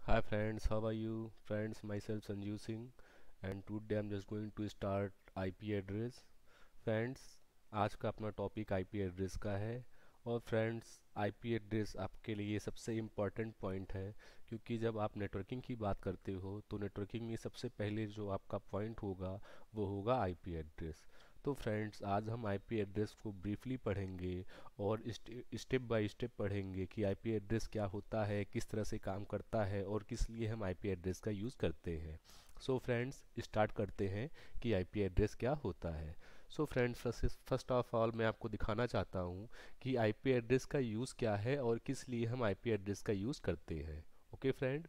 Hi friends, how are you? Friends, myself Sanjeev Singh and today I'm just going to start IP address. Friends, आज का अपना topic IP address का है। और friends, IP address आपके लिए सबसे इम्पॉर्टेंट पॉइंट है, क्योंकि जब आप नेटवर्किंग की बात करते हो तो नेटवर्किंग में सबसे पहले जो आपका पॉइंट होगा वो होगा आईपी एड्रेस। तो फ्रेंड्स, आज हम आईपी एड्रेस को ब्रीफली पढ़ेंगे और स्टेप बाय स्टेप पढ़ेंगे कि आईपी एड्रेस क्या होता है, किस तरह से काम करता है और किस लिए हम आईपी एड्रेस का यूज़ करते हैं। सो फ्रेंड्स, स्टार्ट करते हैं कि आईपी एड्रेस क्या होता है। So friends, first of all मैं आपको दिखाना चाहता हूँ कि आईपी एड्रेस का यूज़ क्या है और किस लिए हम आईपी एड्रेस का यूज़ करते हैं। ओके फ्रेंड,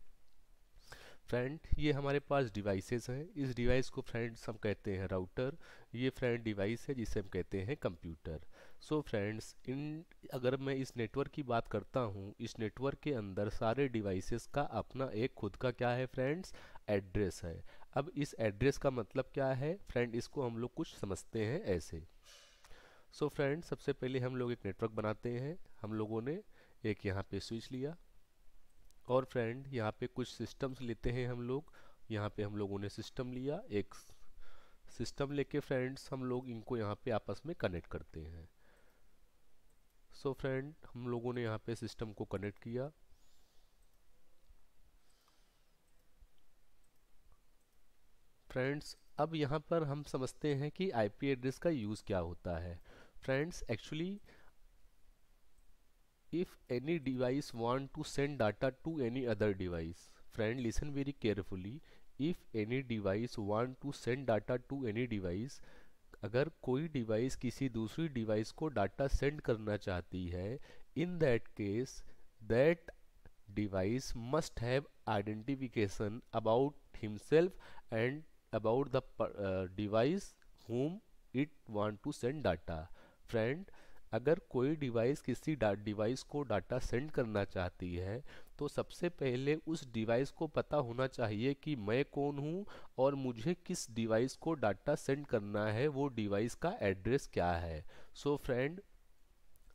ये हमारे पास डिवाइसेस हैं। इस डिवाइस को फ्रेंड्स हम कहते हैं राउटर। ये फ्रेंड डिवाइस है जिसे हम कहते हैं कंप्यूटर। सो फ्रेंड्स, इन अगर मैं इस नेटवर्क की बात करता हूँ, इस नेटवर्क के अंदर सारे डिवाइसेस का अपना एक खुद का क्या है फ्रेंड्स, एड्रेस है। अब इस एड्रेस का मतलब क्या है फ्रेंड, इसको हम लोग कुछ समझते हैं ऐसे। सो फ्रेंड, सबसे पहले हम लोग एक नेटवर्क बनाते हैं। हम लोगों ने एक यहाँ पे स्विच लिया और फ्रेंड यहाँ पे कुछ सिस्टम्स लेते हैं हम लोग। यहाँ पे हम लोगों ने सिस्टम लिया, एक सिस्टम लेके फ्रेंड्स हम लोग इनको यहाँ पे आपस में कनेक्ट करते हैं। सो फ्रेंड, हम लोगों ने यहाँ पे सिस्टम को कनेक्ट किया। फ्रेंड्स, अब यहाँ पर हम समझते हैं कि आईपी एड्रेस का यूज़ क्या होता है। Friends, actually if any device want to send data to any other device, friend listen very carefully, if any device want to send data to any device, अगर कोई डिवाइस किसी दूसरी device को data send करना चाहती है, in that case that device must have identification about himself and about the device whom it want to send data. friend, अगर कोई डिवाइस किसी डिवाइस को डाटा सेंड करना चाहती है तो सबसे पहले उस डिवाइस को पता होना चाहिए कि मैं कौन हूँ और मुझे किस डिवाइस को डाटा सेंड करना है, वो डिवाइस का एड्रेस क्या है। सो फ्रेंड,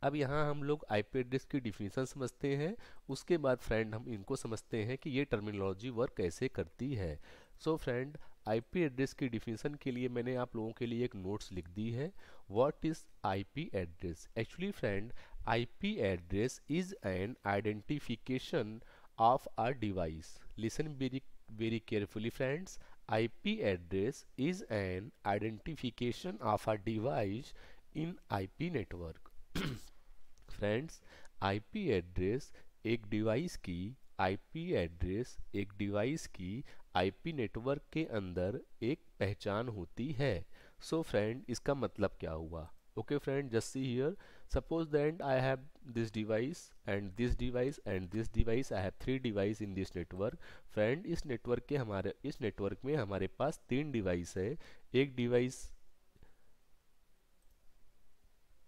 अब यहाँ हम लोग आईपी एड्रेस की डिफिनीशन समझते हैं। उसके बाद फ्रेंड हम इनको समझते हैं कि ये टर्मिनोलॉजी वर्क कैसे करती है। सो फ्रेंड, आईपी एड्रेस की डिफिनीशन के लिए मैंने आप लोगों के लिए एक नोट्स लिख दी है। What is IP address? Actually friend, IP address is an identification of a device. Listen very very carefully friends, IP address is an identification of a device in IP network. Friends, IP address एक device की IP address एक device की IP network के अंदर एक पहचान होती है। सो फ्रेंड, इसका मतलब क्या हुआ? Okay friend, just see here, suppose that I have this device and this device and this device, I have three device in this network. Friend, इस नेटवर्क में हमारे पास तीन डिवाइस है। एक डिवाइस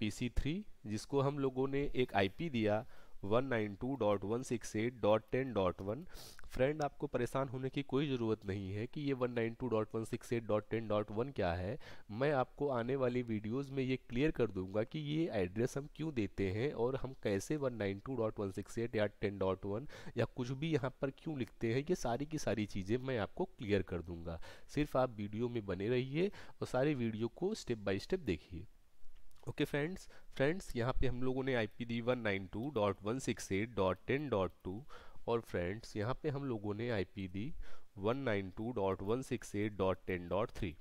PC3, जिसको हम लोगों ने एक आईपी दिया 192.168.10.1। फ्रेंड, आपको परेशान होने की कोई ज़रूरत नहीं है कि ये 192.168.10.1 क्या है। मैं आपको आने वाली वीडियोस में ये क्लियर कर दूंगा कि ये एड्रेस हम क्यों देते हैं और हम कैसे 192.168 या 10.1 या कुछ भी यहाँ पर क्यों लिखते हैं। ये सारी की सारी चीज़ें मैं आपको क्लियर कर दूंगा। सिर्फ आप वीडियो में बने रहिए और सारे वीडियो को स्टेप बाय स्टेप देखिए। ओके फ्रेंड्स, यहाँ पे हम लोगों ने आईपी दी 192.168.10.2 और फ्रेंड्स यहाँ पे हम लोगों ने आईपी दी 192.168.10.3।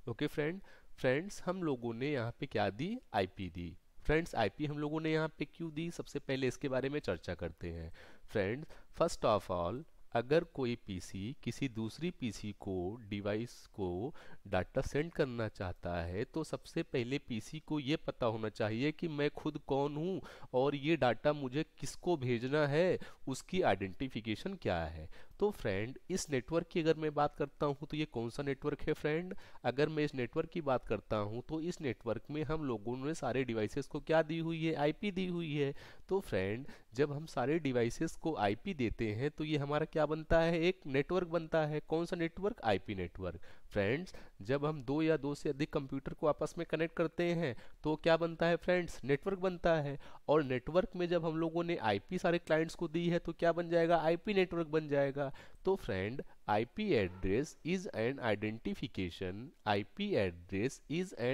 ओके फ्रेंड्स, हम लोगों ने यहाँ पे क्या दी? आईपी दी। फ्रेंड्स, आईपी हम लोगों ने यहाँ पे क्यों दी, सबसे पहले इसके बारे में चर्चा करते हैं। फ्रेंड्स, फर्स्ट ऑफ ऑल, अगर कोई पीसी किसी दूसरी पीसी को डिवाइस को डाटा सेंड करना चाहता है तो सबसे पहले पीसी को ये पता होना चाहिए कि मैं खुद कौन हूँ और ये डाटा मुझे किसको भेजना है, उसकी आइडेंटिफिकेशन क्या है। तो फ्रेंड, इस नेटवर्क की अगर मैं बात करता हूँ तो ये कौन सा नेटवर्क है फ्रेंड? अगर मैं इस नेटवर्क की बात करता हूँ तो इस नेटवर्क में हम लोगों ने सारे डिवाइसेस को क्या दी हुई है? आईपी दी हुई है। तो फ्रेंड, जब हम सारे डिवाइसेस को आईपी देते हैं तो ये हमारा क्या बनता है? एक नेटवर्क बनता है। कौन सा नेटवर्क? IP network. फ्रेंड्स, जब हम दो या दो से अधिक कंप्यूटर को आपस में कनेक्ट करते हैं तो क्या बनता है फ्रेंड्स? नेटवर्क बनता है। और नेटवर्क में जब हम लोगों ने आईपी सारे क्लाइंट्स को दी है तो क्या बन जाएगा? आईपी नेटवर्क बन जाएगा। तो friend IP address is an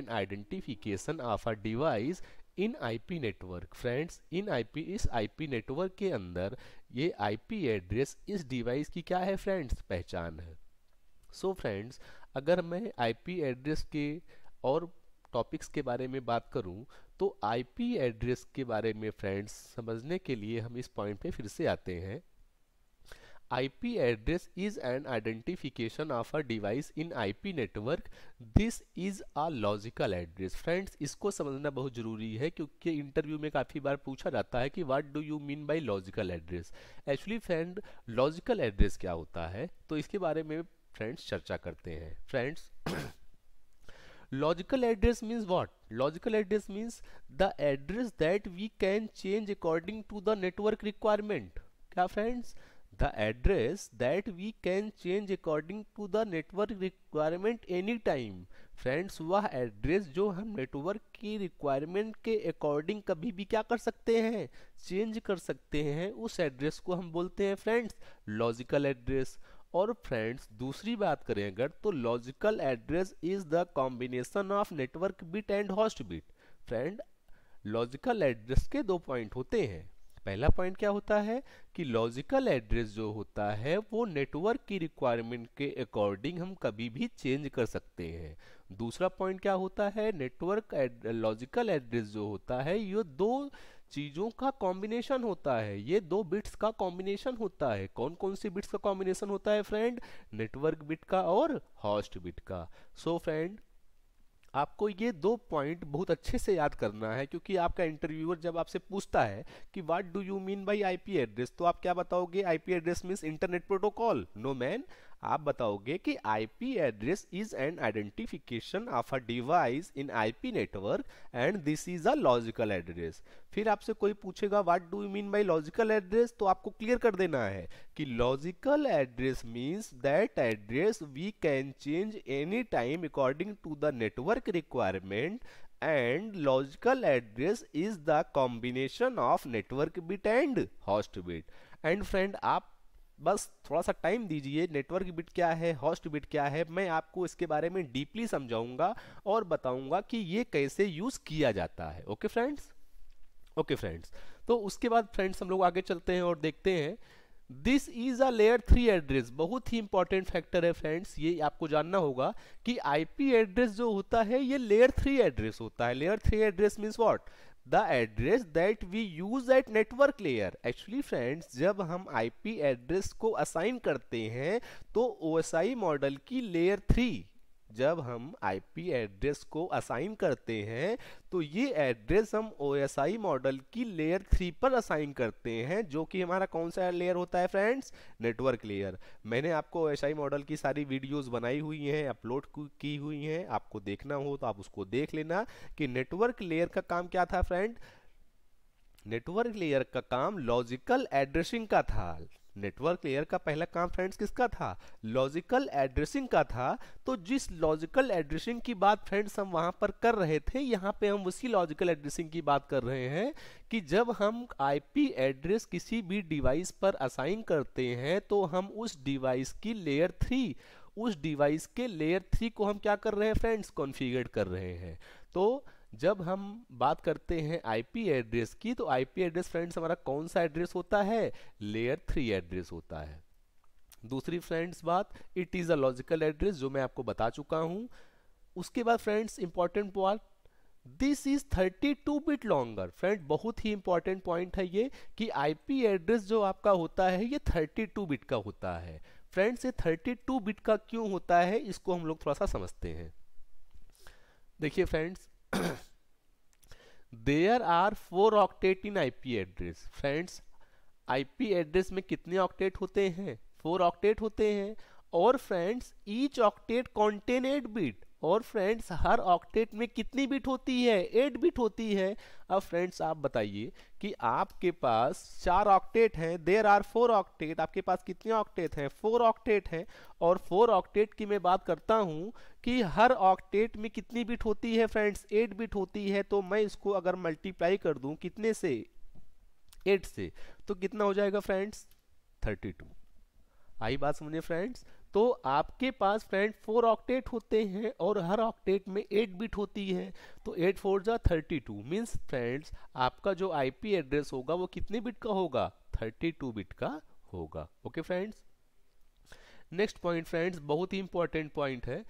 identification of a device in IP network. Friends इस आईपी नेटवर्क के अंदर ये आईपी एड्रेस इस डिवाइस की क्या है फ्रेंड्स, पहचान है। सो फ्रेंड्स, अगर मैं आईपी एड्रेस के और टॉपिक्स के बारे में बात करूं तो आईपी एड्रेस के बारे में फ्रेंड्स समझने के लिए हम इस पॉइंट पे फिर से आते हैं। IP address is an identification of a device in IP network. This is a logical address. Friends, इसको समझना बहुत जरूरी है क्योंकि इंटरव्यू में काफ़ी बार पूछा जाता है कि what do you mean by logical address. Actually friend, logical address क्या होता है, तो इसके बारे में फ्रेंड्स चर्चा करते हैं। Friends, logical address means what? Logical address means the address that we can change according to the network requirement. क्या friends? The address that we can change according to the network requirement anytime. Friends, वह address जो हम network की requirement के according कभी भी क्या कर सकते हैं, चेंज कर सकते हैं, उस एड्रेस को हम बोलते हैं फ्रेंड्स लॉजिकल एड्रेस। और फ्रेंड्स, दूसरी बात करें अगर, तो logical address is the combination of network bit and host bit. Friend, logical address के दो पॉइंट होते हैं। पहला पॉइंट क्या होता है कि लॉजिकल एड्रेस जो होता है वो नेटवर्क की रिक्वायरमेंट के अकॉर्डिंग हम कभी भी चेंज कर सकते हैं। दूसरा पॉइंट क्या होता है, लॉजिकल एड्रेस जो होता है ये दो चीजों का कॉम्बिनेशन होता है, ये दो बिट्स का कॉम्बिनेशन होता है। कौन कौन सी बिट्स का कॉम्बिनेशन होता है फ्रेंड, नेटवर्क बिट का और होस्ट बिट का। सो फ्रेंड, आपको ये दो पॉइंट बहुत अच्छे से याद करना है क्योंकि आपका इंटरव्यूअर जब आपसे पूछता है कि what do you mean by IP address, तो आप क्या बताओगे, IP address means internet protocol. No man, आप बताओगे कि IP address is an identification of a device in IP network and this is a logical address. फिर आपसे कोई पूछेगा what do you mean by logical address, तो आपको clear कर देना है कि logical address means that address we can change any time according to the network requirement and logical address is the combination of network bit and host bit. And friend, आप बस थोड़ा सा टाइम दीजिए, network bit क्या है, host bit क्या है, मैं आपको इसके बारे में डीपली समझाऊंगा और बताऊंगा कि ये कैसे यूज किया जाता है। ओके फ्रेंड्स, ओके फ्रेंड्स, तो उसके बाद फ्रेंड्स हम लोग आगे चलते हैं और देखते हैं this is a layer 3 address. बहुत ही इंपॉर्टेंट फैक्टर है फ्रेंड्स, ये आपको जानना होगा कि आईपी एड्रेस जो होता है ये लेयर 3 एड्रेस होता है। Layer 3 address means what, the address that we use at network layer. Actually friends, जब हम आईपी एड्रेस को असाइन करते हैं तो ओएसआई मॉडल की लेयर 3, जब हम आईपी एड्रेस को असाइन करते हैं तो ये एड्रेस हम ओएसआई मॉडल की लेयर 3 पर असाइन करते हैं, जो कि हमारा कौन सा लेयर होता है फ्रेंड्स, नेटवर्क लेयर। मैंने आपको ओएसआई मॉडल की सारी वीडियोस बनाई हुई हैं, अपलोड की हुई हैं, आपको देखना हो तो आप उसको देख लेना कि नेटवर्क लेयर का काम क्या था फ्रेंड। नेटवर्क लेयर का काम लॉजिकल एड्रेसिंग का था। नेटवर्क लेयर का पहला काम फ्रेंड्स किसका था, लॉजिकल एड्रेसिंग का था। तो जिस लॉजिकल एड्रेसिंग की बात फ्रेंड्स हम वहां पर कर रहे थे, यहाँ पे हम उसी लॉजिकल एड्रेसिंग की बात कर रहे हैं कि जब हम आईपी एड्रेस किसी भी डिवाइस पर असाइन करते हैं तो हम उस डिवाइस की लेयर 3, उस डिवाइस के लेयर 3 को हम क्या कर रहे हैं फ्रेंड्स, कॉन्फ़िगर कर रहे हैं। तो जब हम बात करते हैं आईपी एड्रेस की, तो आईपी एड्रेस फ्रेंड्स हमारा कौन सा एड्रेस होता है, लेयर 3 एड्रेस होता है। दूसरी फ्रेंड्स बात, it is a logical address, जो मैं आपको बता चुका हूं। उसके बाद friends important point, this is 32 bit longer. Friend, बहुत ही इंपॉर्टेंट पॉइंट है ये कि आईपी एड्रेस जो आपका होता है ये 32 बिट का होता है। फ्रेंड्स, ये 32 बिट का क्यों होता है, इसको हम लोग थोड़ा सा समझते हैं। देखिए friends, there are 4 octet in IP address. Friends, IP address में कितने ऑक्टेट होते हैं, 4 ऑक्टेट होते हैं। और friends, each octet contain 8 bit. और फ्रेंड्स, हर ऑक्टेट में कितनी बिट होती है, 8 बिट होती है। अब फ्रेंड्स आप बताइए कि आपके पास 4 ऑक्टेट हैं, देयर आर 4 ऑक्टेट, आपके पास कितने ऑक्टेट हैं, 4 ऑक्टेट हैं। और 4 ऑक्टेट की मैं बात करता हूं कि हर ऑक्टेट में कितनी बिट होती है फ्रेंड्स, 8 बिट होती है। तो मैं इसको अगर मल्टीप्लाई कर दूं कितने से, 8 से, तो कितना हो जाएगा फ्रेंड्स, 32। आई बात समझे फ्रेंड्स। तो आपके पास फ्रेंड 4 ऑक्टेट होते हैं और हर ऑक्टेट में 8 बिट होती है। तो 8 4 जा 32 मीन्स फ्रेंड्स आपका जो आईपी एड्रेस होगा वो कितने बिट का होगा, 32 बिट का होगा। Okay friends. Next point friends बहुत ही इंपॉर्टेंट पॉइंट है,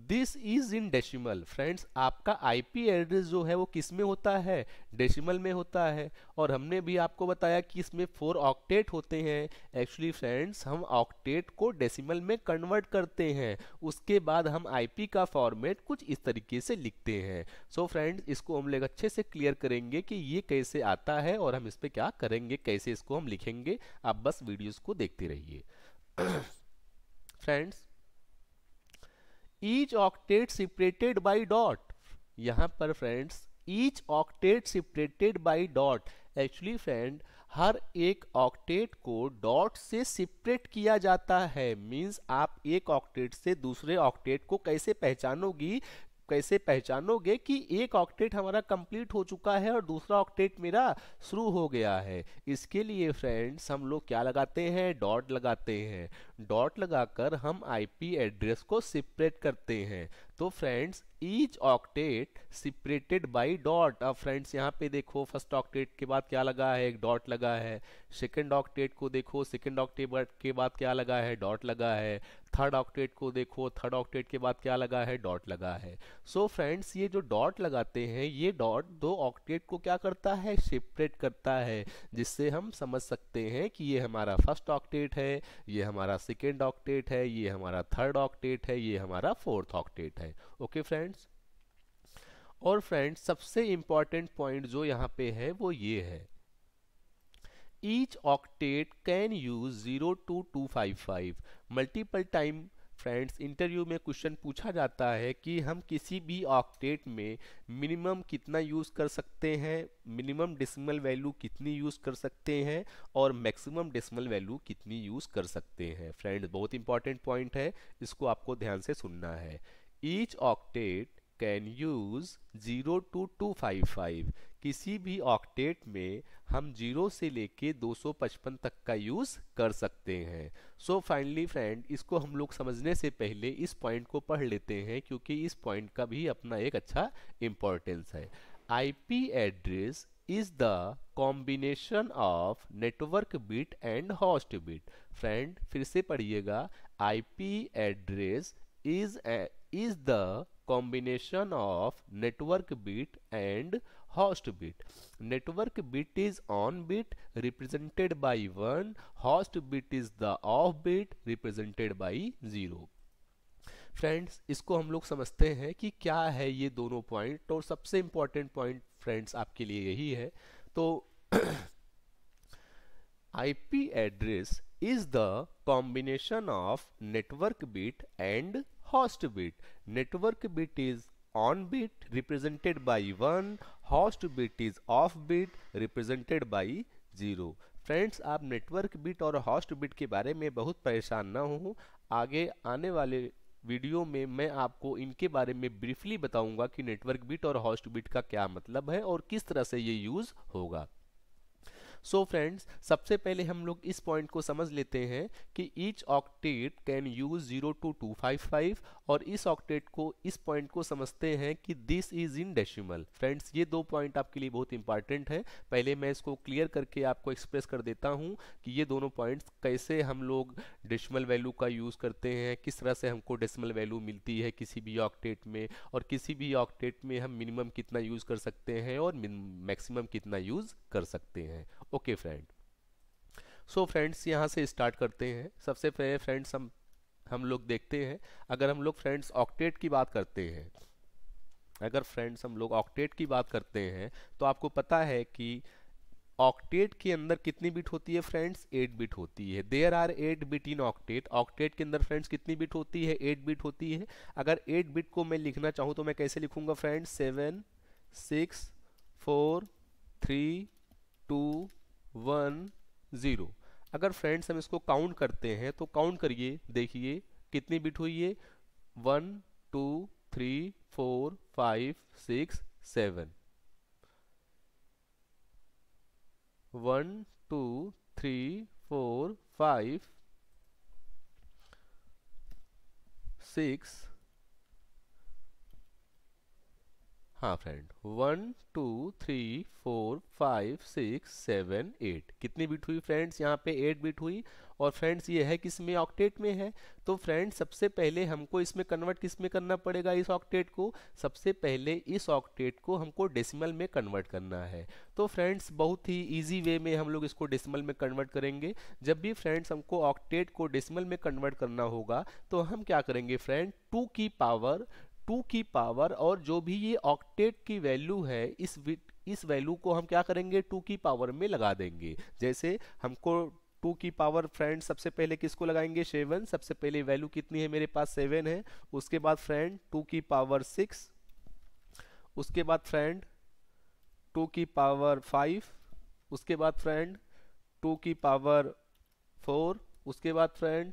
this is in decimal. Friends आपका आईपी एड्रेस जो है वो किस में होता है, डेसिमल में होता है। और हमने भी आपको बताया कि इसमें 4 ऑक्टेट होते हैं। एक्चुअली फ्रेंड्स हम ऑक्टेट को डेसिमल में कन्वर्ट करते हैं, उसके बाद हम आईपी का फॉर्मेट कुछ इस तरीके से लिखते हैं। सो फ्रेंड्स इसको हम लोग अच्छे से क्लियर करेंगे कि ये कैसे आता है और हम इस पर क्या करेंगे, कैसे इसको हम लिखेंगे। आप बस वीडियोस को देखते रहिए। Friends each octet separated by dot, यहां पर friends each octet separated by dot, actually friend हर एक ऑक्टेट को डॉट से सेपरेट किया जाता है। मींस आप एक ऑक्टेट से दूसरे ऑक्टेट को कैसे पहचानोगी, कैसे पहचानोगे कि एक ऑक्टेट हमारा कंप्लीट हो चुका है और दूसरा ऑक्टेट मेरा शुरू हो गया है। इसके लिए फ्रेंड्स हम लोग क्या लगाते हैं, डॉट लगाते हैं। डॉट लगाकर हम आईपी एड्रेस को सेपरेट करते हैं। तो friends each octet separated by dot. अब फ्रेंड्स यहाँ पे देखो फर्स्ट ऑक्टेट के बाद क्या लगा है, एक डॉट लगा है। सेकंड ऑक्टेट को देखो, सेकंड ऑक्टेट के बाद क्या लगा है, डॉट लगा है। थर्ड ऑक्टेट को देखो, थर्ड ऑक्टेट के बाद क्या लगा है, डॉट लगा है। सो फ्रेंड्स ये जो डॉट लगाते हैं, ये डॉट दो ऑक्टेट को क्या करता है, सेपरेट करता है, जिससे हम समझ सकते हैं कि ये हमारा फर्स्ट ऑक्टेट है, ये हमारा सेकेंड ऑक्टेट है, ये हमारा थर्ड ऑक्टेट है, ये हमारा फोर्थ ऑक्टेट है। Okay friends. और फ्रेंड्स सबसे इंपॉर्टेंट पॉइंट जो यहाँ पे है वो ये है, each octet can use 0 to 255 multiple time. Friends interview में क्वेश्चन पूछा जाता है कि हम किसी भी ऑक्टेट में मिनिमम कितना यूज़ कर सकते हैं, मिनिमम डेसिमल वैल्यू कितनी यूज़ कर सकते हैं और मैक्सिमम डेसिमल वैल्यू कितनी यूज़ कर सकते हैं। फ्रेंड्स बहुत इंपॉर्टेंट पॉइंट है, इसको आपको ध्यान से सुनना है। Each octet can use 0 to 255, किसी भी ऑक्टेट में हम 0 से लेके 255 तक का यूज कर सकते हैं। सो फाइनली फ्रेंड इसको हम लोग समझने से पहले इस पॉइंट को पढ़ लेते हैं, क्योंकि इस पॉइंट का भी अपना एक अच्छा इंपॉर्टेंस है। IP address is the combination of network bit and host bit. Friend फिर से पढ़िएगा, IP address is the combination of network bit and host bit. Network bit is on bit represented by 1, host bit is the off bit represented by 0। Friends इसको हम लोग समझते हैं कि क्या है ये दोनों पॉइंट, और सबसे इंपॉर्टेंट पॉइंट फ्रेंड्स आपके लिए यही है। तो IP address is the combination of network bit and host bit. Network bit is on bit represented by 1, host bit is off bit represented by 0। Friends आप नेटवर्क बिट और host bit के बारे में बहुत परेशान ना हो, आगे आने वाले वीडियो में मैं आपको इनके बारे में ब्रीफली बताऊंगा कि नेटवर्क बिट और होस्ट बिट का क्या मतलब है और किस तरह से ये यूज होगा। सो फ्रेंड्स सबसे पहले हम लोग इस पॉइंट को समझ लेते हैं कि each octet can use 0 to 255, और इस ऑक्टेट को, इस पॉइंट को समझते हैं कि this is in decimal. Friends ये दो पॉइंट आपके लिए बहुत इंपॉर्टेंट है, पहले मैं इसको क्लियर करके आपको एक्सप्रेस कर देता हूं कि ये दोनों पॉइंट्स कैसे हम लोग डेसिमल वैल्यू का यूज करते हैं, किस तरह से हमको डेसिमल वैल्यू मिलती है किसी भी ऑक्टेट में, और किसी भी ऑक्टेट में हम मिनिमम कितना यूज कर सकते हैं और मैक्सिमम कितना यूज कर सकते हैं। Okay friend. सो फ्रेंड्स यहाँ से स्टार्ट करते हैं। सबसे पहले फ्रेंड्स हम लोग देखते हैं, अगर हम लोग फ्रेंड्स ऑक्टेट की बात करते हैं, अगर फ्रेंड्स हम लोग ऑक्टेट की बात करते हैं तो आपको पता है कि ऑक्टेट के अंदर कितनी बिट होती है फ्रेंड्स, 8 बिट होती है। There are 8 bit in octet. Octet के अंदर फ्रेंड्स कितनी बिट होती है, 8 बिट होती है। अगर 8 बिट को मैं लिखना चाहूँ तो मैं कैसे लिखूंगा फ्रेंड्स, 7 6 4 3 2 1 0। अगर फ्रेंड्स हम इसको काउंट करते हैं तो काउंट करिए, देखिए कितनी बिट हुई है, 1 2 3 4 5 6 7, 1 2 3 4 5 6, हाँ फ्रेंड, 1 2 3 4 5 6 7 8 कितनी बिट हुई फ्रेंड्स? यहाँ पे 8 बिट हुई। और फ्रेंड्स ये है किसमें? ऑक्टेट में है। तो फ्रेंड्स सबसे पहले हमको इसमें कन्वर्ट किस में करना पड़ेगा? इस ऑक्टेट को सबसे पहले इस ऑक्टेट को हमको डेसिमल में कन्वर्ट करना है। तो फ्रेंड्स बहुत ही इजी वे में हम लोग इसको डेसिमल में कन्वर्ट करेंगे। जब भी फ्रेंड्स हमको ऑक्टेट को डेसिमल में कन्वर्ट करना होगा तो हम क्या करेंगे फ्रेंड? 2 की पावर और जो भी ये ऑक्टेट की वैल्यू है इस वैल्यू को हम क्या करेंगे? 2 की पावर में लगा देंगे। जैसे हमको 2 की पावर फ्रेंड सबसे पहले किसको लगाएंगे? 7। सबसे पहले वैल्यू कितनी है मेरे पास? 7 है। उसके बाद फ्रेंड 2 की पावर 6, उसके बाद फ्रेंड 2 की पावर 5, उसके बाद फ्रेंड 2 की पावर 4, उसके बाद फ्रेंड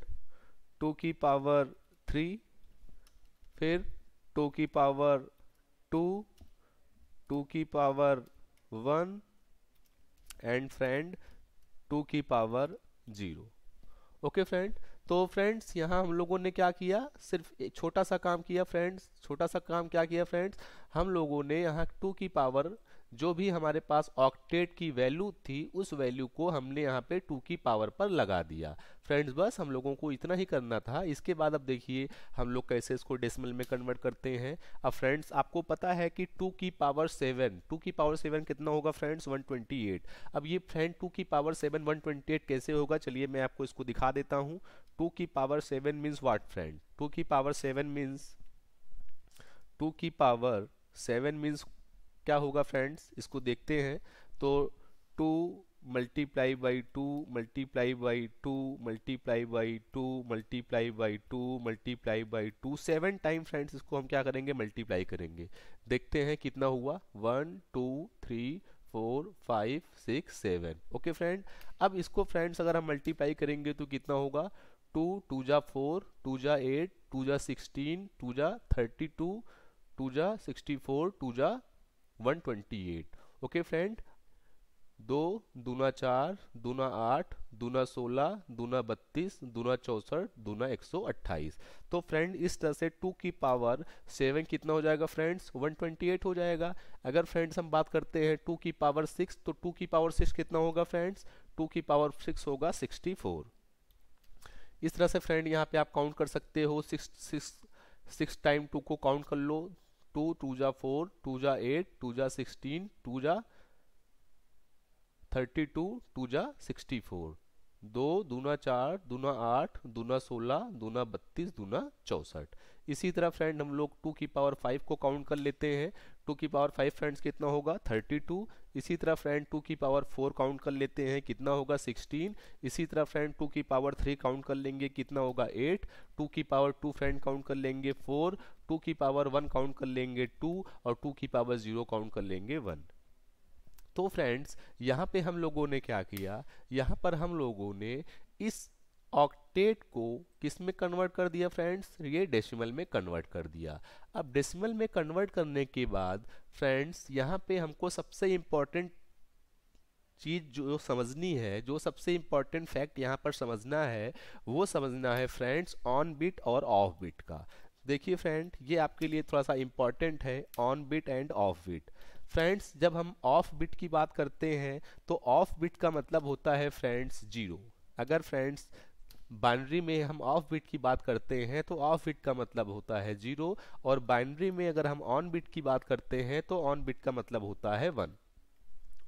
2 की पावर 3, फिर 2 की पावर 2, 2 की पावर 1 एंड फ्रेंड 2 की पावर 0। ओके फ्रेंड, तो फ्रेंड्स यहाँ हम लोगों ने क्या किया? सिर्फ एक छोटा सा काम किया फ्रेंड्स। छोटा सा काम क्या किया फ्रेंड्स? हम लोगों ने यहाँ 2 की पावर जो भी हमारे पास ऑक्टेट की वैल्यू थी उस वैल्यू को हमने यहाँ पे 2 की पावर पर लगा दिया। फ्रेंड्स बस हम लोगों को इतना ही करना था। इसके बाद अब देखिए हम लोग कैसे इसको डेसिमल में कन्वर्ट करते हैं। अब फ्रेंड्स आपको पता है कि 2 की पावर 7, 2 की पावर 7 कितना होगा फ्रेंड्स? 128। अब ये फ्रेंड 2 की पावर 7 128 कैसे होगा? चलिए मैं आपको इसको दिखा देता हूँ। 2 की पावर 7 मीन्स व्हाट फ्रेंड? 2 की पावर 7 मीन्स 2 की पावर 7 मीन्स क्या होगा फ्रेंड्स? इसको देखते हैं। तो 2 multiply by 2 multiply by 2 multiply by 2 multiply by 2 multiply by 2 7 time friends इसको हम क्या करेंगे? मल्टीप्लाई करेंगे। देखते हैं कितना हुआ। 1 2 3 4 5 6 7। ओके फ्रेंड, अब इसको फ्रेंड्स अगर हम मल्टीप्लाई करेंगे तो कितना होगा? 2 2 जा 4, 2 जा 8, 2 जा 16, 2 जा 32, 2 जा 64, 2 जा 128। ओके फ्रेंड, 2 दूना 4, दूना 8, दूना 16, दूना 32, दूना 64, दूना 128। तो फ्रेंड इस तरह से 2 की पावर 7 कितना हो जाएगा फ्रेंड्स? 128 हो जाएगा। अगर फ्रेंड्स हम बात करते हैं 2 की पावर 6 तो 2 की पावर 6 कितना होगा फ्रेंड्स? 2 की पावर 6 होगा 64। इस तरह से फ्रेंड यहाँ पे आप काउंट कर सकते हो। 6 टाइम 2 को काउंट कर लो। 2 2 जा 4, 2 जा 8, 2 जा 16, 2 जा 32, 2 जा 64, 2 दूना 4, दूना 8, दूना 16, दूना 32, दूना 64। इसी तरह फ्रेंड हम लोग 2 की पावर 5 को काउंट कर लेते हैं। 2 की पावर 5 फ्रेंड्स कितना होगा? 32। इसी तरह फ्रेंड 2 की पावर 4 काउंट कर लेते हैं, कितना होगा? 16। इसी तरह फ्रेंड 2 की पावर 3 काउंट कर लेंगे, कितना होगा? 8। 2 की पावर 2 फ्रेंड काउंट कर लेंगे 4। 2 की पावर 1 काउंट कर लेंगे 2 और 2 की पावर 0 काउंट कर लेंगे 1। तो फ्रेंड्स यहाँ पे हम लोगों ने क्या किया? यहाँ पर हम लोगों ने इस ऑक्टेट को किस में कन्वर्ट कर दिया फ्रेंड्स? ये डेसिमल में कन्वर्ट कर दिया। अब डेसिमल में कन्वर्ट करने के बाद फ्रेंड्स यहाँ पे हमको सबसे इम्पोर्टेंट चीज़ जो समझनी है, जो सबसे इम्पोर्टेंट फैक्ट यहाँ पर समझना है वो समझना है फ्रेंड्स ऑन बिट और ऑफ बिट का। देखिए फ्रेंड ये आपके लिए थोड़ा सा इम्पोर्टेंट है, on bit end of bit. Friends जब हम ऑफ बिट की बात करते हैं तो ऑफ बिट का मतलब होता है फ्रेंड्स 0। अगर फ्रेंड्स बाइनरी में हम ऑफ बिट की बात करते हैं तो ऑफ बिट का मतलब होता है 0, और बाइनरी में अगर हम ऑन बिट की बात करते हैं तो ऑन बिट का मतलब होता है 1।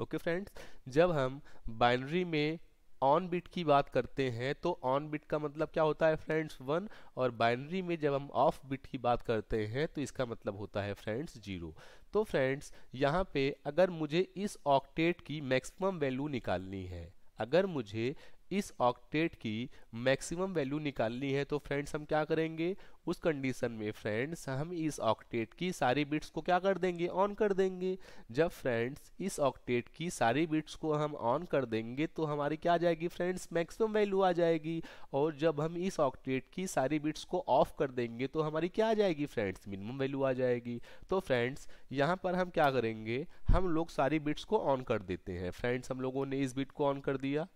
ओके फ्रेंड्स, जब हम बाइनरी में ऑन बिट की बात करते हैं तो ऑन बिट का मतलब क्या होता है फ्रेंड्स? 1, और बाइनरी में जब हम ऑफ बिट की बात करते हैं तो इसका मतलब होता है फ्रेंड्स 0। तो फ्रेंड्स यहाँ पे अगर मुझे इस ऑक्टेट की मैक्सिमम वैल्यू निकालनी है, अगर मुझे इस ऑक्टेट की मैक्सिमम वैल्यू निकालनी है तो फ्रेंड्स हम क्या करेंगे? उस कंडीशन में फ्रेंड्स हम इस ऑक्टेट की सारी बिट्स को क्या कर देंगे? ऑन कर देंगे। जब फ्रेंड्स इस ऑक्टेट की सारी बिट्स को हम ऑन कर देंगे तो हमारी क्या आ जाएगी फ्रेंड्स? मैक्सिमम वैल्यू आ जाएगी। और जब हम इस ऑक्टेट की सारी बिट्स को ऑफ कर देंगे तो हमारी क्या आ जाएगी फ्रेंड्स? मिनिमम वैल्यू आ जाएगी। तो फ्रेंड्स यहाँ पर हम क्या करेंगे? हम लोग सारी बिट्स को ऑन कर देते हैं। फ्रेंड्स हम लोगों ने इस बिट को ऑन कर दिया,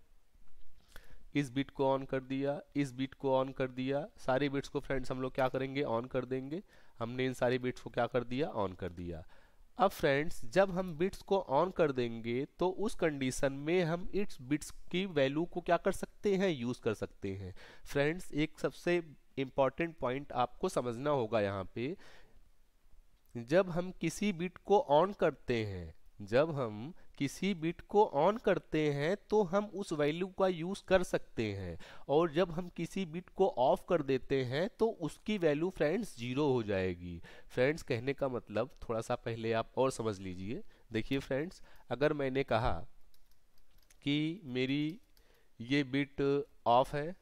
इस बिट को ऑन कर दिया, इस बिट को ऑन कर दिया, सारे बिट्स को फ्रेंड्स हम लोग क्या करेंगे, ऑन कर देंगे। हमने इन सारे बिट्स को क्या कर दिया, ऑन कर दिया। अब फ्रेंड्स जब हम बिट्स को ऑन कर देंगे तो उस कंडीशन में हम इस बिट्स की वैल्यू को क्या कर सकते हैं, यूज कर सकते हैं। फ्रेंड्स एक सबसे इंपॉर्टेंट पॉइंट आपको समझना होगा यहाँ पे, जब हम किसी बिट को ऑन करते हैं, जब हम किसी बिट को ऑन करते हैं तो हम उस वैल्यू का यूज कर सकते हैं, और जब हम किसी बिट को ऑफ कर देते हैं तो उसकी वैल्यू फ्रेंड्स जीरो हो जाएगी। फ्रेंड्स कहने का मतलब थोड़ा सा पहले आप और समझ लीजिए। देखिए फ्रेंड्स, अगर मैंने कहा कि मेरी ये बिट ऑफ है,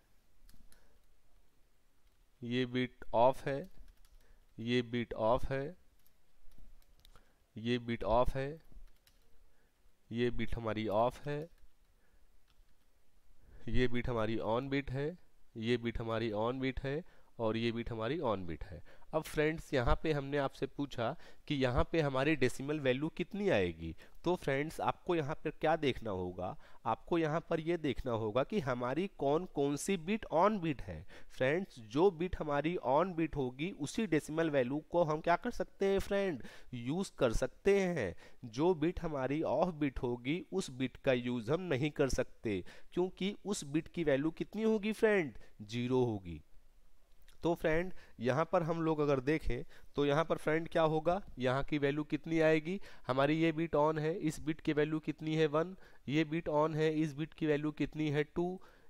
ये बिट ऑफ है, ये बिट ऑफ है, ये बिट ऑफ है, ये बिट हमारी ऑफ है, ये बिट हमारी ऑन बिट है, ये बिट हमारी ऑन बिट है, और ये बिट हमारी ऑन बिट है। अब फ्रेंड्स यहाँ पे हमने आपसे पूछा कि यहाँ पे हमारी डेसिमल वैल्यू कितनी आएगी, तो फ्रेंड्स आपको यहाँ पर क्या देखना होगा, आपको यहाँ पर ये देखना होगा कि हमारी कौन कौन सी बिट ऑन बिट है। फ्रेंड्स जो बिट हमारी ऑन बिट होगी उसी डेसिमल वैल्यू को हम क्या कर सकते हैं फ्रेंड, यूज कर सकते हैं। जो बिट हमारी ऑफ बिट होगी उस बिट का यूज हम नहीं कर सकते, क्योंकि उस बिट की वैल्यू कितनी होगी फ्रेंड, जीरो होगी। तो फ्रेंड यहाँ पर हम लोग अगर देखें तो यहाँ पर फ्रेंड क्या होगा, यहाँ की वैल्यू कितनी आएगी, हमारी ये बिट ऑन है, इस बिट की वैल्यू कितनी है 1, ये बिट ऑन है, इस बिट की वैल्यू कितनी है 2,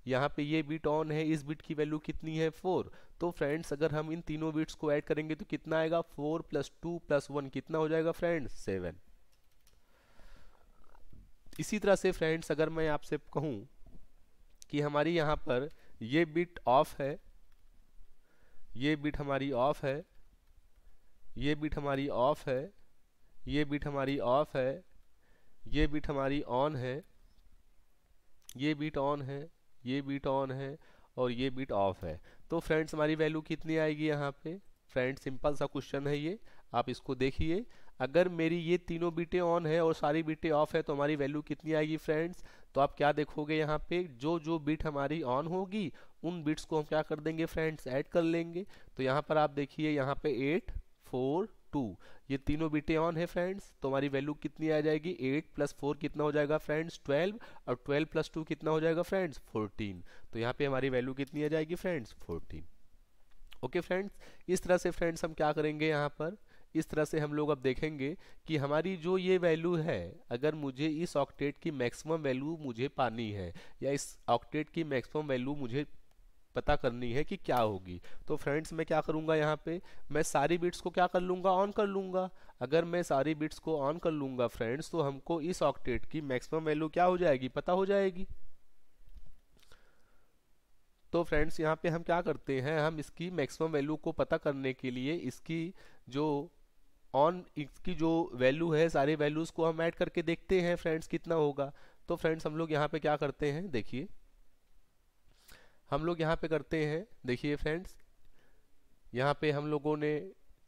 यहाँ पे ये बिट ऑन है, इस बिट की वैल्यू कितनी है 4। तो फ्रेंड्स अगर हम इन तीनों बिट्स को ऐड करेंगे तो कितना आएगा, 4 + 2 + 1 कितना हो जाएगा फ्रेंड्स, 7। इसी तरह से फ्रेंड्स अगर मैं आपसे कहूँ कि हमारी यहाँ पर ये बिट ऑफ है, ये बिट हमारी ऑफ है, ये बिट हमारी ऑफ है, ये बिट हमारी ऑफ है, ये बिट हमारी ऑन है, ये बिट ऑन है, ये बिट ऑन है, और ये बिट ऑफ है। तो फ्रेंड्स हमारी वैल्यू कितनी आएगी यहाँ पे, फ्रेंड्स सिंपल सा क्वेश्चन है ये, आप इसको देखिए। अगर मेरी ये तीनों बीटें ऑन है और सारी बीटें ऑफ है तो हमारी वैल्यू कितनी आएगी फ्रेंड्स, तो आप क्या देखोगे यहाँ पे, जो जो बीट हमारी ऑन होगी उन बिट्स को हम क्या कर देंगे फ्रेंड्स, ऐड कर लेंगे। तो यहाँ पर आप देखिए, यहाँ पे 8 4 2 ये तीनों बीटें ऑन है फ्रेंड्स, तो हमारी वैल्यू कितनी आ जाएगी, 8 + 4 कितना हो जाएगा फ्रेंड्स 12, और 12 + 2 कितना हो जाएगा फ्रेंड्स 14। तो यहाँ पे हमारी वैल्यू कितनी आ जाएगी फ्रेंड्स 14। ओके फ्रेंड्स, इस तरह से फ्रेंड्स हम क्या करेंगे यहाँ पर, इस तरह से हम लोग अब देखेंगे कि हमारी जो ये वैल्यू है, अगर मुझे इस ऑक्टेट की मैक्सिमम वैल्यू मुझे पानी है, या इस ऑक्टेट की मैक्सिमम वैल्यू मुझे पता करनी है कि क्या होगी, तो फ्रेंड्स मैं क्या करूंगा, यहाँ पे मैं सारी बिट्स को क्या कर लूंगा, ऑन कर लूंगा। अगर मैं सारी बिट्स को ऑन कर लूंगा फ्रेंड्स तो हमको इस ऑक्टेट की मैक्सिमम वैल्यू क्या हो जाएगी, पता हो जाएगी। तो फ्रेंड्स यहाँ पे हम क्या करते हैं, हम इसकी मैक्सिमम वैल्यू को पता करने के लिए इसकी जो इसकी जो वैल्यू है, सारे वैल्यूज को हम ऐड करके देखते हैं फ्रेंड्स कितना होगा। तो फ्रेंड्स हम लोग यहाँ पे क्या करते हैं, देखिए हम लोग यहाँ पे करते हैं, देखिए फ्रेंड्स यहाँ पे हम लोगों ने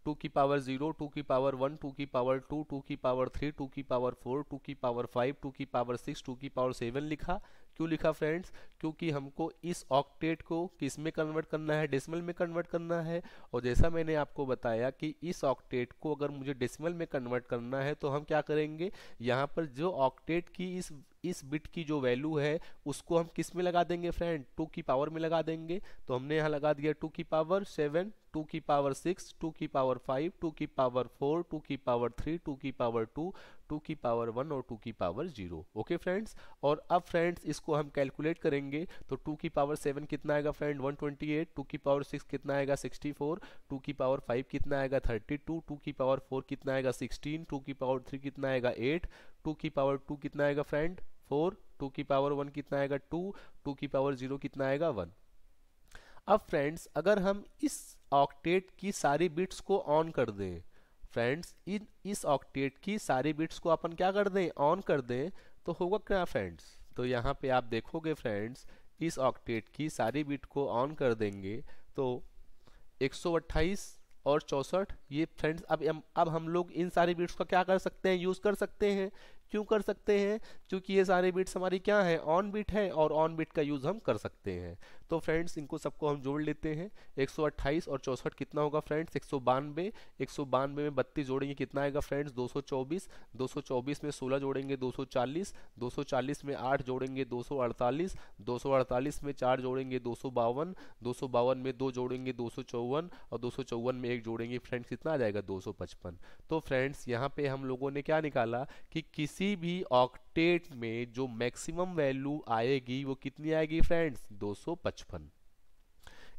2 की पावर 0, 2 की पावर 1, 2 की पावर 2, 2 की पावर 3, 2 की पावर 4, 2 की पावर 5, 2 की पावर 6, 2 की पावर 7 लिखा। क्यों लिखा फ्रेंड्स, क्योंकि हमको इस ऑक्टेट को किस में कन्वर्ट करना है, डेसिमल में कन्वर्ट करना है। और जैसा मैंने आपको बताया कि इस ऑक्टेट को अगर मुझे डेसिमल में कन्वर्ट करना है तो हम क्या करेंगे, यहाँ पर जो ऑक्टेट की इस बिट की जो वैल्यू है उसको हम किस में लगा देंगे फ्रेंड, 2 की पावर में लगा देंगे। तो हमने यहाँ लगा दिया 2 की पावर 7, 2 की पावर 6, 2 की पावर 5, 2 की पावर 4, 2 की पावर 3, 2 की पावर 2, 2 की पावर 1 और 2 की पावर 0। ओके फ्रेंड्स, और अब फ्रेंड्स इसको हम कैलकुलेट करेंगे तो 2 की पावर 7 कितना आएगा फ्रेंड 128, 2 की पावर 6 कितना आएगा 64, 2 की पावर 5 कितना आएगा 32, 2 की पावर 4 कितना आएगा 16, 2 की पावर 3 कितना आएगा 8, 2 की पावर 2 कितना आएगा फ्रेंड 4, 2 की पावर 1 कितना आएगा 2, 2 की पावर 0 कितना आएगा 1। अब फ्रेंड्स अगर हम इस ऑक्टेट की सारी बिट्स को ऑन कर दें, फ्रेंड्स इस ऑक्टेट की सारी बिट्स को अपन क्या कर दें, ऑन कर दें, तो होगा क्या फ्रेंड्स, तो यहाँ पे आप देखोगे फ्रेंड्स इस ऑक्टेट की सारी बिट को ऑन कर देंगे तो 128 और 64 ये फ्रेंड्स अब हम लोग इन सारी बिट्स का क्या कर सकते हैं, यूज कर सकते हैं, क्यों कर सकते हैं? क्योंकि ये सारे बिट्स हमारी क्या है, ऑन बिट है, और ऑन बिट का यूज हम कर सकते हैं। तो फ्रेंड्स इनको सबको हम जोड़ लेते हैं। 128 और 64 कितना होगा फ्रेंड्स, 192। 192 में 32 जोड़ेंगे कितना आएगा फ्रेंड्स, 224। 224 में 16 जोड़ेंगे 240। 240 में 8 जोड़ेंगे 248। 248 में 4 जोड़ेंगे 252। 252 में 2 जोड़ेंगे 254, और 254 में 1 जोड़ेंगे फ्रेंड्स कितना आ जाएगा, 255। तो फ्रेंड्स यहाँ पे हम लोगों ने क्या निकाला कि किसी भी ऑक्टेट में जो मैक्सिमम वैल्यू आएगी वो कितनी आएगी फ्रेंड्स, 255।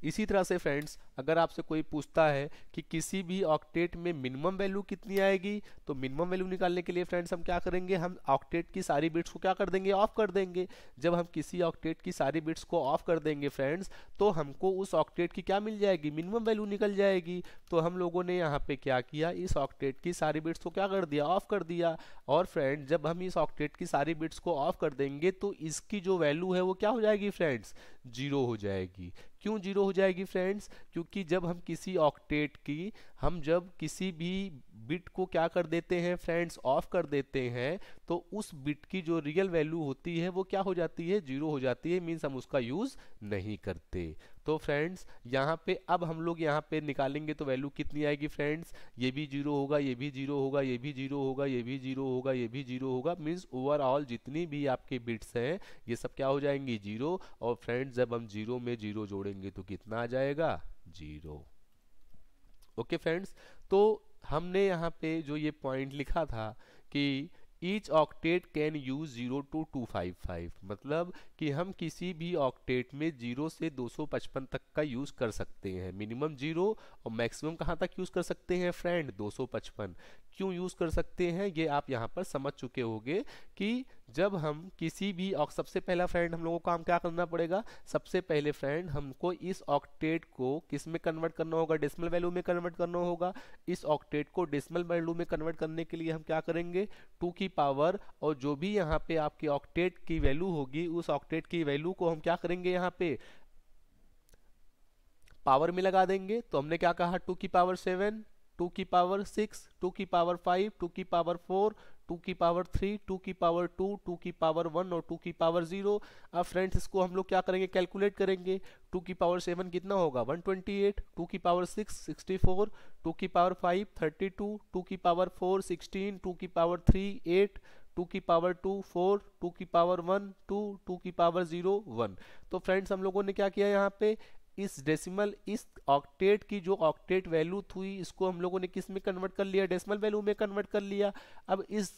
इसी तरह से फ्रेंड्स अगर आपसे कोई पूछता है कि किसी भी ऑक्टेट में मिनिमम वैल्यू कितनी आएगी, तो मिनिमम वैल्यू निकालने के लिए फ्रेंड्स हम क्या करेंगे, हम ऑक्टेट की सारी बिट्स को क्या कर देंगे, ऑफ कर देंगे। जब हम किसी ऑक्टेट की सारी बिट्स को ऑफ कर देंगे फ्रेंड्स, तो हमको उस ऑक्टेट की क्या मिल जाएगी, मिनिमम वैल्यू निकल जाएगी। तो हम लोगों ने यहाँ पे क्या किया, इस ऑक्टेट की सारी बिट्स को क्या कर दिया, ऑफ कर दिया। और फ्रेंड्स जब हम इस ऑक्टेट की सारी बिट्स को ऑफ कर देंगे तो इसकी जो वैल्यू है वो क्या हो जाएगी फ्रेंड्स, जीरो हो जाएगी। क्यों जीरो हो जाएगी फ्रेंड्स, क्योंकि जब हम किसी ऑक्टेट की, हम जब किसी भी बिट को क्या कर देते हैं फ्रेंड्स, ऑफ कर देते हैं, तो उस बिट की जो रियल वैल्यू होती है वो क्या हो जाती है, जीरो हो जाती है। मीन्स हम उसका यूज नहीं करते। तो फ्रेंड्स यहाँ पे अब हम लोग यहाँ पे निकालेंगे तो वैल्यू कितनी आएगी फ्रेंड्स, ये भी जीरो होगा, ये भी जीरो होगा, ये भी जीरो होगा, ये भी जीरो होगा, ये भी जीरो होगा। मीन्स ओवरऑल जितनी भी आपके बिट्स हैं ये सब क्या हो जाएंगी, जीरो। और फ्रेंड्स जब हम जीरो में जीरो जोड़ेंगे तो कितना आ जाएगा, जीरो। ओके फ्रेंड्स, तो हमने यहाँ पे जो ये पॉइंट लिखा था कि each octet can use 0 to 255, मतलब कि हम किसी भी ऑक्टेट में 0 से 255 तक का यूज कर सकते हैं। मिनिमम 0 और मैक्सिमम कहाँ तक यूज कर सकते हैं फ्रेंड, 255। क्यों यूज कर सकते हैं ये आप यहाँ पर समझ चुके होंगे कि जब हम किसी भी सबसे पहला फ्रेंड हम लोगों को काम क्या करना पड़ेगा, सबसे पहले फ्रेंड हमको इस ऑक्टेट को किस में कन्वर्ट करना होगा, डेसिमल वैल्यू में कन्वर्ट करना होगा। इस ऑक्टेट को डेसिमल वैल्यू में कन्वर्ट करने के लिए हम क्या करेंगे, 2 की पावर, और जो भी यहाँ पे आपकी ऑक्टेट की वैल्यू होगी उस ऑक्टेट की वैल्यू को हम क्या करेंगे, यहाँ पे पावर में लगा देंगे। तो हमने क्या कहा, 2 की पावर 7, 2 की पावर 6, 2 की पावर 5, 2 की पावर 4, 2 की पावर 3, 2 की पावर 2, 2 की पावर 1 और 2 की पावर 0। अब फ्रेंड्स इसको हम लोग क्या करेंगे, कैलकुलेट करेंगे। 2 की पावर 7 कितना होगा, 128। 2 की पावर 6 64। 2 की पावर 5 32। 2 की पावर 4 16। 2 की पावर 3 8। 2 की पावर 2 4। 2 की पावर 1 2। 2 की पावर 0 1। तो फ्रेंड्स हम लोगों ने क्या किया, यहाँ पे इस डेसिमल, इस ऑक्टेट की जो ऑक्टेट वैल्यू थी इसको हम लोगों ने किस में कन्वर्ट कर लिया, डेसिमल वैल्यू में कन्वर्ट कर लिया। अब इस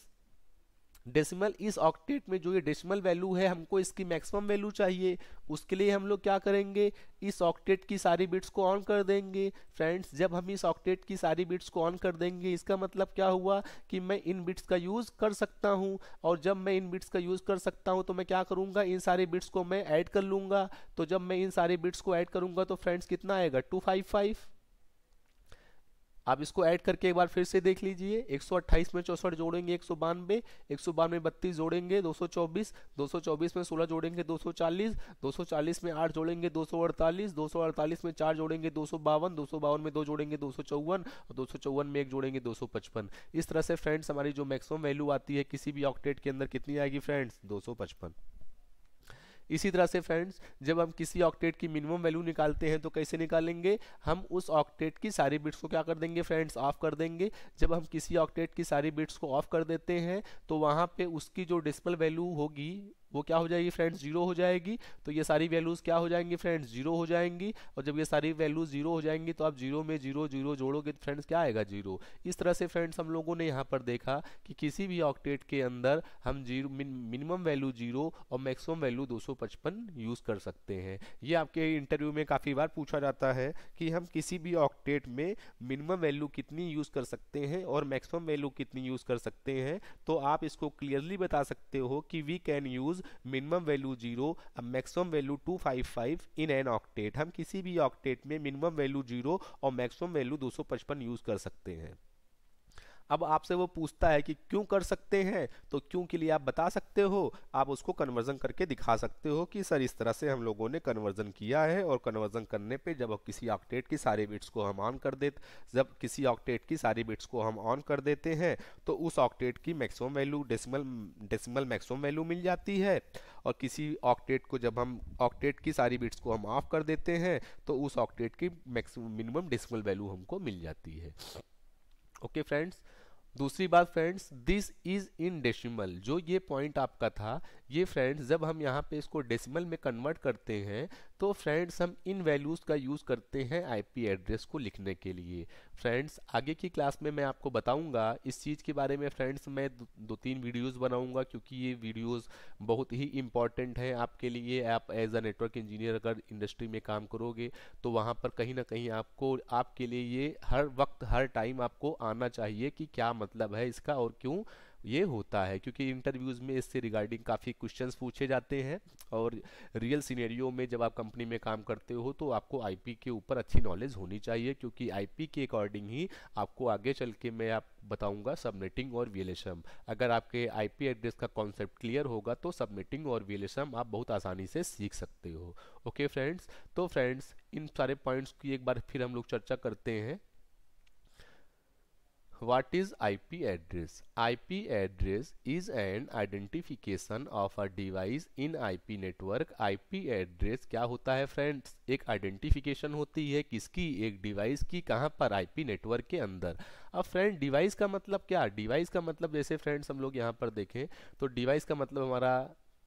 डेसिमल, इस ऑक्टेट में जो ये डेसिमल वैल्यू है हमको इसकी मैक्सिमम वैल्यू चाहिए। उसके लिए हम लोग क्या करेंगे, इस ऑक्टेट की सारी बिट्स को ऑन कर देंगे। फ्रेंड्स जब हम इस ऑक्टेट की सारी बिट्स को ऑन कर देंगे इसका मतलब क्या हुआ कि मैं इन बिट्स का यूज कर सकता हूं। और जब मैं इन बिट्स का यूज कर सकता हूं तो मैं क्या करूंगा, इन सारे बिट्स को मैं ऐड कर लूंगा। तो जब मैं इन सारे बिट्स को ऐड करूंगा तो फ्रेंड्स कितना आएगा, 255। आप इसको ऐड करके एक बार फिर से देख लीजिए। 128 में 64 जोड़ेंगे 192। 192 में 32 जोड़ेंगे 224। 224 में 16 जोड़ेंगे 240। 240 में 8 जोड़ेंगे 248। 248 में 4 जोड़ेंगे 252। 252 में 2 जोड़ेंगे 254, और 254 में 1 जोड़ेंगे 255। इस तरह से फ्रेंड्स हमारी जो मैक्सिमम वैल्यू आती है किसी भी ऑक्टेट के अंदर कितनी आएगी फ्रेंड्स, 255। इसी तरह से फ्रेंड्स जब हम किसी ऑक्टेट की मिनिमम वैल्यू निकालते हैं तो कैसे निकालेंगे, हम उस ऑक्टेट की सारी बिट्स को क्या कर देंगे फ्रेंड्स, ऑफ कर देंगे। जब हम किसी ऑक्टेट की सारी बिट्स को ऑफ कर देते हैं तो वहां पे उसकी जो डेसिमल वैल्यू होगी वो क्या हो जाएगी फ्रेंड्स, जीरो हो जाएगी। तो ये सारी वैल्यूज क्या हो जाएंगी फ्रेंड्स, जीरो हो जाएंगी। और जब ये सारी वैल्यूज जीरो हो जाएंगी तो आप जीरो में जीरो जीरो जोड़ोगे तो फ्रेंड्स क्या आएगा, जीरो। इस तरह से फ्रेंड्स हम लोगों ने यहाँ पर देखा कि किसी भी ऑक्टेट के अंदर हम जीरो, मिनिमम वैल्यू जीरो और मैक्सिमम वैल्यू 255 यूज कर सकते हैं। ये आपके इंटरव्यू में काफी बार पूछा जाता है कि हम किसी भी ऑक्टेट में मिनिमम वैल्यू कितनी यूज कर सकते हैं और मैक्सिमम वैल्यू कितनी यूज कर सकते हैं। तो आप इसको क्लियरली बता सकते हो कि we can use minimum value 0 और maximum value 255 in an octet. हम किसी भी ऑक्टेट में मिनिमम वैल्यू 0 और मैक्सिमम वैल्यू 255 यूज कर सकते हैं। अब आपसे वो पूछता है कि क्यों कर सकते हैं, तो क्यों के लिए आप बता सकते हो, आप उसको कन्वर्जन करके दिखा सकते हो कि सर इस तरह से हम लोगों ने कन्वर्जन किया है। और कन्वर्जन करने पे जब किसी ऑक्टेट की सारे बिट्स को हम ऑन कर देते जब किसी ऑक्टेट की सारी बिट्स को हम ऑन कर देते हैं तो उस ऑक्टेट की maximum value decimal maximum value मिल जाती है। और किसी ऑक्टेट को जब हम ऑक्टेट की सारी बिट्स को हम ऑफ कर देते हैं तो उस ऑक्टेट की मैक्सिमम मिनिमम डेसिमल वैल्यू हमको मिल जाती है। ओके फ्रेंड्स, दूसरी बात friends, this is in decimal, जो ये पॉइंट आपका था, ये फ्रेंड्स जब हम यहाँ पे इसको डेसिमल में कन्वर्ट करते हैं तो फ्रेंड्स हम इन वैल्यूज़ का यूज़ करते हैं आईपी एड्रेस को लिखने के लिए। फ्रेंड्स आगे की क्लास में मैं आपको बताऊंगा इस चीज़ के बारे में। फ्रेंड्स मैं दो तीन वीडियोज़ बनाऊंगा क्योंकि ये वीडियोज़ बहुत ही इंपॉर्टेंट है आपके लिए। आप एज अ नेटवर्क इंजीनियर अगर इंडस्ट्री में काम करोगे तो वहाँ पर कहीं ना कहीं आपको आपके लिए ये हर वक्त हर टाइम आपको आना चाहिए कि क्या मतलब है इसका और क्यों ये होता है, क्योंकि इंटरव्यूज़ में इससे रिगार्डिंग काफ़ी क्वेश्चंस पूछे जाते हैं। और रियल सिनेरियो में जब आप कंपनी में काम करते हो तो आपको आईपी के ऊपर अच्छी नॉलेज होनी चाहिए, क्योंकि आईपी के अकॉर्डिंग ही आपको आगे चल के मैं आप बताऊंगा सबनेटिंग और वीएलएसएम। अगर आपके आईपी एड्रेस का कॉन्सेप्ट क्लियर होगा तो सबनेटिंग और वीएलएसएम आप बहुत आसानी से सीख सकते हो। ओके फ्रेंड्स, तो फ्रेंड्स इन सारे पॉइंट्स की एक बार फिर हम लोग चर्चा करते हैं। What is IP address? IP address is an identification of a device in IP network. IP address क्या होता है फ्रेंड्स? एक आइडेंटिफिकेशन होती है किसकी? एक डिवाइस की। कहाँ पर? IP नेटवर्क के अंदर। अब फ्रेंड डिवाइस का मतलब क्या? डिवाइस का मतलब जैसे फ्रेंड्स हम लोग यहाँ पर देखें तो डिवाइस का मतलब हमारा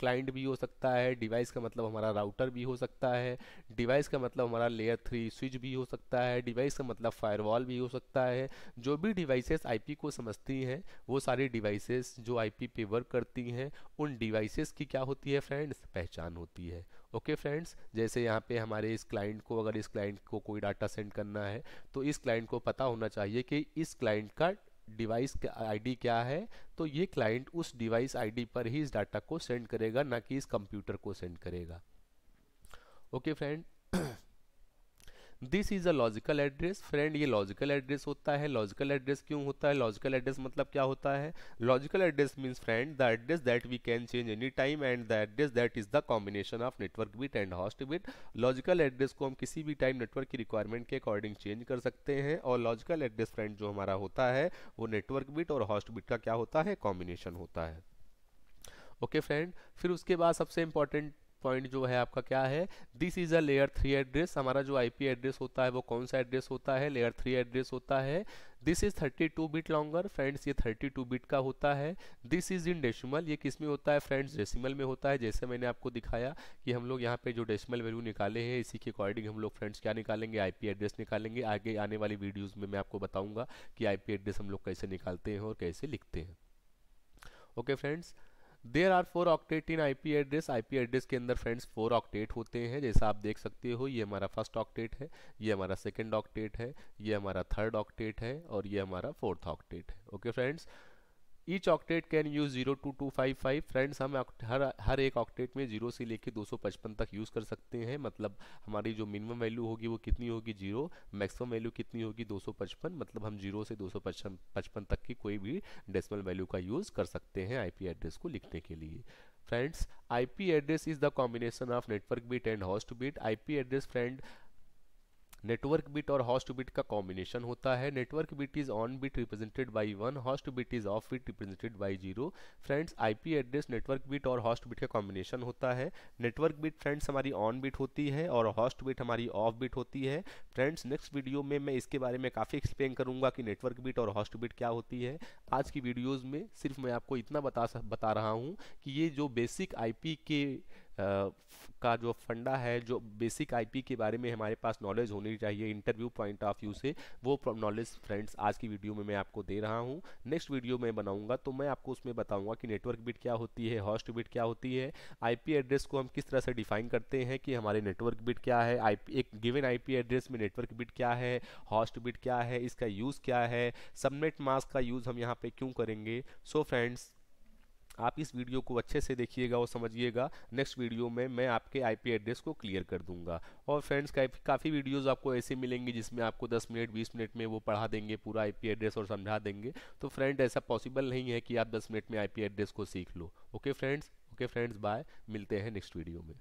क्लाइंट भी हो सकता है, डिवाइस का मतलब हमारा राउटर भी हो सकता है, डिवाइस का मतलब हमारा लेयर 3 स्विच भी हो सकता है, डिवाइस का मतलब फायरवॉल भी हो सकता है। जो भी डिवाइसेस आईपी को समझती हैं वो सारी डिवाइसेस जो आईपी पे वर्क करती हैं उन डिवाइसेस की क्या होती है फ्रेंड्स? पहचान होती है। ओके फ्रेंड्स, जैसे यहाँ पे हमारे इस क्लाइंट को अगर इस क्लाइंट को कोई डाटा सेंड करना है तो इस क्लाइंट को पता होना चाहिए कि इस क्लाइंट का डिवाइस का आईडी क्या है, तो ये क्लाइंट उस डिवाइस आईडी पर ही इस डाटा को सेंड करेगा, ना कि इस कंप्यूटर को सेंड करेगा। Okay friend, this is a logical address. Friend ये लॉजिकल एड्रेस होता है। लॉजिकल एड्रेस क्यों होता है? लॉजिकल एड्रेस मतलब क्या होता है? Logical address means friend the address that we can change any time and the address that is the combination of network bit and host bit. Logical address को हम किसी भी टाइम नेटवर्क की requirement के अकॉर्डिंग चेंज कर सकते हैं। और लॉजिकल एड्रेस फ्रेंड जो हमारा होता है वो नेटवर्क बिट और होस्ट बिट का क्या होता है? कॉम्बिनेशन होता है। ओके फ्रेंड, फिर उसके बाद सबसे इंपॉर्टेंट पॉइंट जो है आपका क्या है? This is a layer 3 address. हमारा जो आईपी एड्रेस होता है वो कौन सा एड्रेस होता है? लेयर 3 एड्रेस होता है। This is 32 bit longer. Friends ये 32 बिट का होता है। This is in decimal. ये किस में होता है फ्रेंड्स? डेसिमल में होता है। जैसे मैंने आपको दिखाया कि हम लोग यहाँ पे जो डेसिमल वैल्यू निकाले हैं इसी के अकॉर्डिंग हम लोग फ्रेंड्स क्या निकालेंगे? आईपी एड्रेस निकालेंगे। आगे आने वाली वीडियोज़ में मैं आपको बताऊंगा कि आईपी एड्रेस हम लोग कैसे निकालते हैं और कैसे लिखते हैं। Okay friends, there are 4 octet in IP address. IP address के अंदर फ्रेंड्स 4 ऑक्टेट होते हैं। जैसा आप देख सकते हो ये हमारा फर्स्ट ऑक्टेट है, ये हमारा सेकंड ऑक्टेट है, ये हमारा थर्ड ऑक्टेट है और ये हमारा फोर्थ ऑक्टेट है। Okay friends, each octet can use 0 to 255। Friends हम हर एक ऑक्टेट में 0 से लेके 255 तक यूज़ कर सकते हैं। मतलब हमारी जो मिनिमम वैल्यू होगी वो कितनी होगी? 0। मैक्सिमम वैल्यू कितनी होगी? 255। मतलब हम 0 से 255 तक की कोई भी डेसिमल वैल्यू का यूज़ कर सकते हैं आईपी एड्रेस को लिखने के लिए। Friends IP address is the combination of network bit and host bit. IP address friend network bit और होस्ट बिट का कॉम्बिनेशन होता है। Network bit is on bit represented by 1, host bit is of bit represented by 0। Friends IP address network bit और host bit का combination होता है। Network bit friends हमारी on bit होती है और होस्ट बिट हमारी ऑफ बिट होती है। फ्रेंड्स नेक्स्ट वीडियो में मैं इसके बारे में काफ़ी एक्सप्लेन करूंगा कि नेटवर्क बिट और होस्ट बिट क्या होती है। आज की वीडियोज़ में सिर्फ मैं आपको इतना बता रहा हूँ कि ये जो बेसिक आईपी के का जो फंडा है, जो बेसिक आईपी के बारे में हमारे पास नॉलेज होनी चाहिए इंटरव्यू पॉइंट ऑफ व्यू से, वो नॉलेज फ्रेंड्स आज की वीडियो में मैं आपको दे रहा हूँ। नेक्स्ट वीडियो में बनाऊंगा तो मैं आपको उसमें बताऊंगा कि नेटवर्क बिट क्या होती है, होस्ट बिट क्या होती है, आईपी एड्रेस को हम किस तरह से डिफाइन करते हैं कि हमारे नेटवर्क बिट क्या है, आईपी एक गिवन आईपी एड्रेस में नेटवर्क बिट क्या है, होस्ट बिट क्या है, इसका यूज़ क्या है, सबनेट मास्क का यूज़ हम यहाँ पे क्यों करेंगे। सो फ्रेंड्स आप इस वीडियो को अच्छे से देखिएगा और समझिएगा। नेक्स्ट वीडियो में मैं आपके आईपी एड्रेस को क्लियर कर दूंगा। और फ्रेंड्स काफ़ी वीडियोस आपको ऐसे मिलेंगी जिसमें आपको 10 मिनट 20 मिनट में वो पढ़ा देंगे पूरा आईपी एड्रेस और समझा देंगे। तो फ्रेंड ऐसा पॉसिबल नहीं है कि आप 10 मिनट में आईपी एड्रेस को सीख लो। ओके फ्रेंड्स, बाय, मिलते हैं नेक्स्ट वीडियो में।